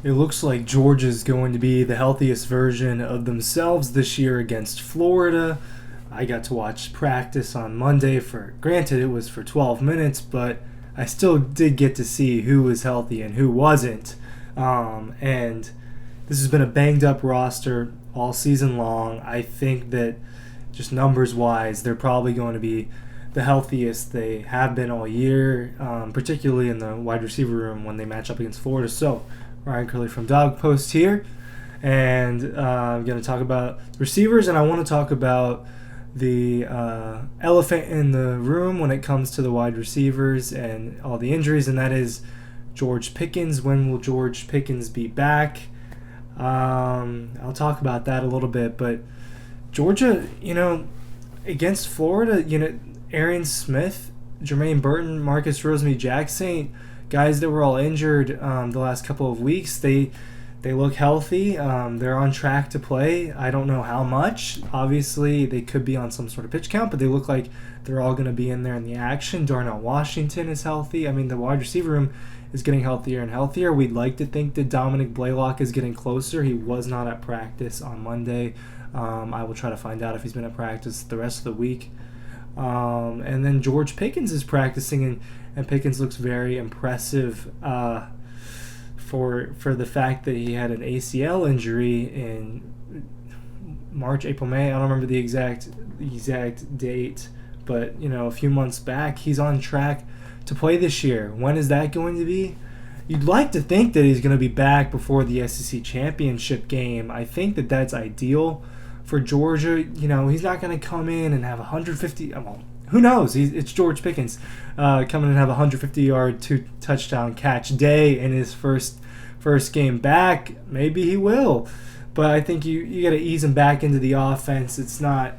It looks like Georgia's going to be the healthiest version of themselves this year against Florida. I got to watch practice on Monday for, granted, it was for 12 minutes, but I still did get to see who was healthy and who wasn't. And this has been a banged up roster all season long. I think that just numbers wise, they're probably going to be the healthiest they have been all year, particularly in the wide receiver room when they match up against Florida. So, Ryan Curley from Dog Post here, and I'm going to talk about receivers, and I want to talk about the elephant in the room when it comes to the wide receivers and all the injuries, and that is George Pickens. When will George Pickens be back? I'll talk about that a little bit, but Georgia, against Florida, Arian Smith, Jermaine Burton, Marcus Rosemary-Jackson, guys that were all injured the last couple of weeks, they look healthy. They're on track to play. I don't know how much. Obviously, they could be on some sort of pitch count, but they look like they're all going to be in there in the action. Darnell Washington is healthy. I mean, the wide receiver room is getting healthier and healthier. We'd like to think that Dominic Blaylock is getting closer. He was not at practice on Monday. I will try to find out if he's been at practice the rest of the week. And then George Pickens is practicing, and Pickens looks very impressive for the fact that he had an ACL injury in March, April, May. I don't remember the exact date, but a few months back, he's on track to play this year. When is that going to be? You'd like to think that he's going to be back before the SEC championship game. I think that that's ideal for Georgia. He's not going to come in and have 150. Well, who knows? It's George Pickens coming and have a 150-yard, 2-touchdown catch day in his first game back. Maybe he will, but I think you got to ease him back into the offense. It's not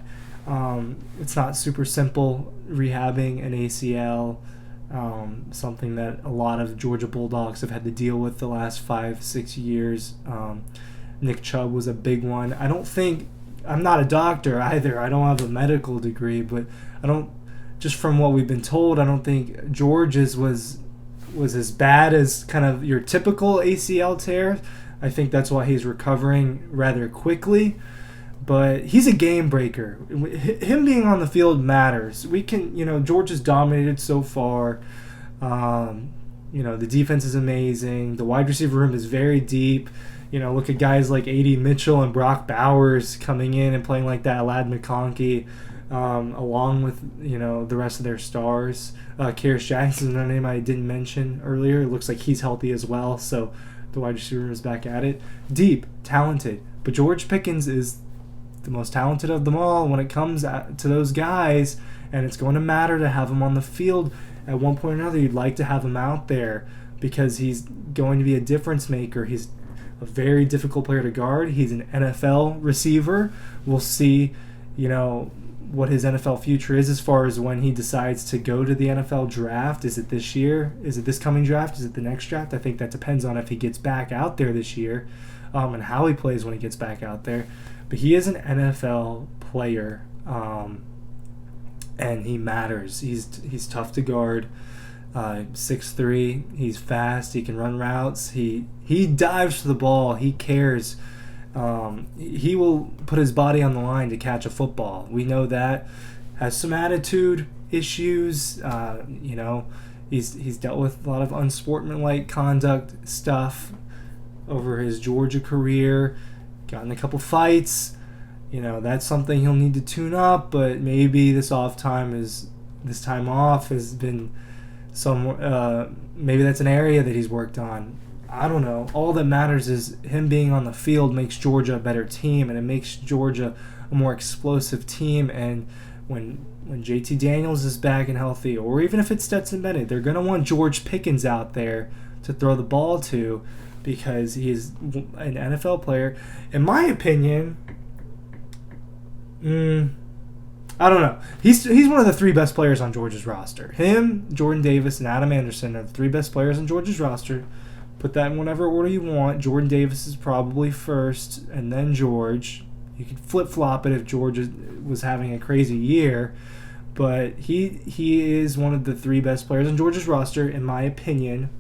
super simple rehabbing an ACL. Something that a lot of Georgia Bulldogs have had to deal with the last 5-6 years. Nick Chubb was a big one. I'm not a doctor either. I don't have a medical degree, but just from what we've been told, I don't think George's was as bad as kind of your typical ACL tear. I think that's why he's recovering rather quickly. But he's a game breaker. Him being on the field matters. George has dominated so far. The defense is amazing. The wide receiver room is very deep. Look at guys like A.D. Mitchell and Brock Bowers coming in and playing like that. Lad McConkey, along with the rest of their stars. Karis Jackson is another name I didn't mention earlier. It looks like he's healthy as well. So the wide receiver room is back at it. Deep, talented. But George Pickens is the most talented of them all when it comes to those guys, and it's going to matter to have him on the field at one point or another. You'd like to have him out there because he's going to be a difference maker. He's a very difficult player to guard. He's an NFL receiver. We'll see, what his NFL future is as far as when he decides to go to the NFL draft. Is it this year? Is it this coming draft? Is it the next draft? I think that depends on if he gets back out there this year and how he plays when he gets back out there. But he is an NFL player, and he matters. He's tough to guard. 6'3", he's fast. He can run routes. He dives for the ball. He cares. He will put his body on the line to catch a football. We know that. Has some attitude issues. He's dealt with a lot of unsportsmanlike conduct stuff over his Georgia career. Got in a couple fights. That's something he'll need to tune up, but maybe this time off has been maybe that's an area that he's worked on. I don't know. All that matters is him being on the field makes Georgia a better team, and it makes Georgia a more explosive team. And when JT Daniels is back and healthy, or even if it's Stetson Bennett, they're going to want George Pickens out there to throw the ball to, because he's an NFL player. In my opinion, I don't know. He's one of the three best players on Georgia's roster. Him, Jordan Davis, and Adam Anderson are the three best players on Georgia's roster. Put that in whatever order you want. Jordan Davis is probably first, and then George. You could flip-flop it if George was having a crazy year. But he is one of the three best players on Georgia's roster, in my opinion.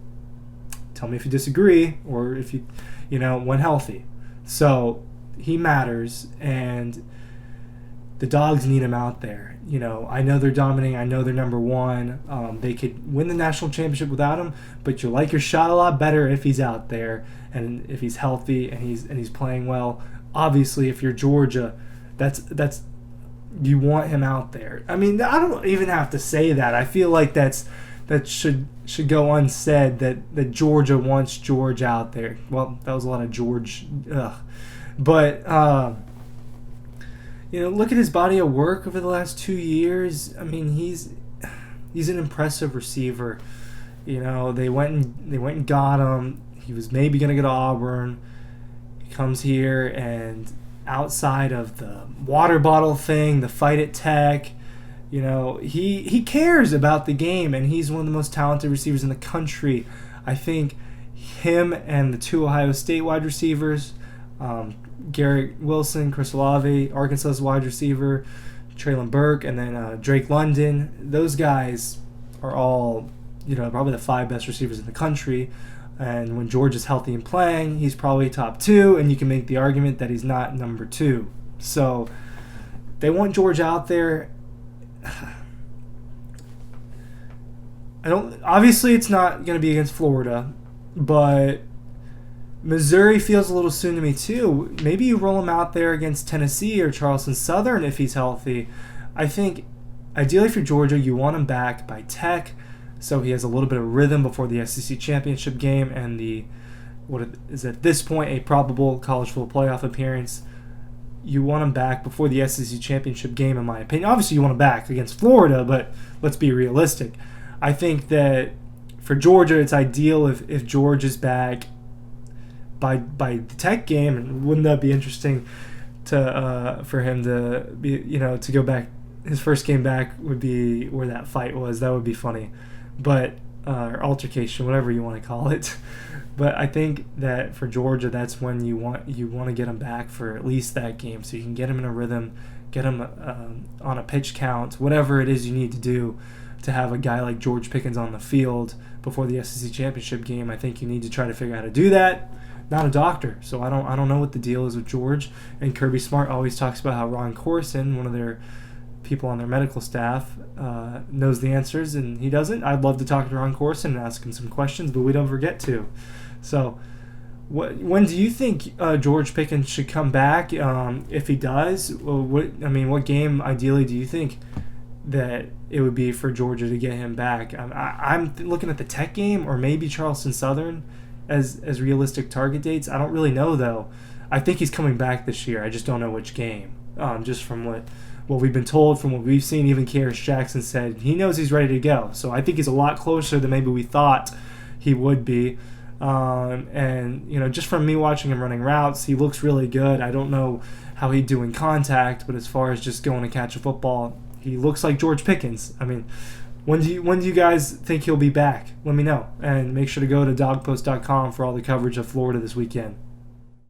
Tell me if you disagree or if you, when healthy. So he matters, and the Dogs need him out there. I know they're dominating. I know they're number one. They could win the national championship without him, but you like your shot a lot better if he's out there and if he's healthy and he's playing well. Obviously, if you're Georgia, that's you want him out there. I mean, I don't even have to say that. I feel like that should go unsaid that Georgia wants George out there. Well, that was a lot of George. But look at his body of work over the last 2 years. I mean, he's an impressive receiver. They went and got him. He was maybe going to go to Auburn. He comes here, and outside of the water bottle thing, the fight at Tech, he cares about the game, and he's one of the most talented receivers in the country. I think him and the 2 Ohio State wide receivers, Garrett Wilson, Chris Olave, Arkansas's wide receiver, Traylon Burke, and then Drake London. Those guys are all, probably the 5 best receivers in the country. And when George is healthy and playing, he's probably top 2, and you can make the argument that he's not number 2. So they want George out there. Obviously, it's not going to be against Florida, but Missouri feels a little soon to me too. Maybe you roll him out there against Tennessee or Charleston Southern if he's healthy. I think ideally for Georgia, you want him back by Tech, so he has a little bit of rhythm before the SEC championship game and what is at this point a probable college football playoff appearance. You want him back before the SEC championship game, in my opinion. Obviously, you want him back against Florida, but let's be realistic. I think that for Georgia, it's ideal if George is back by the Tech game, and wouldn't that be interesting for him to be to go back? His first game back would be where that fight was. That would be funny, but or altercation, whatever you want to call it. But I think that for Georgia, that's when you want to get him back for at least that game, so you can get him in a rhythm, get him on a pitch count, whatever it is you need to do to have a guy like George Pickens on the field before the SEC championship game. I think you need to try to figure out how to do that. Not a doctor, so I don't know what the deal is with George. And Kirby Smart always talks about how Ron Corson, one of their people on their medical staff, knows the answers, and he doesn't. I'd love to talk to Ron Corson and ask him some questions, but we don't forget to. So, when do you think George Pickens should come back? If he does, what game ideally do you think that it would be for Georgia to get him back? I'm looking at the Tech game or maybe Charleston Southern as realistic target dates. I don't really know though. I think he's coming back this year. I just don't know which game. Just from what we've been told, from what we've seen, even Karis Jackson said he knows he's ready to go. So I think he's a lot closer than maybe we thought he would be. And just from me watching him running routes, he looks really good. I don't know how he'd do in contact, but as far as just going to catch a football, he looks like George Pickens. I mean, when do you guys think he'll be back? Let me know. And make sure to go to dogpost.com for all the coverage of Florida this weekend.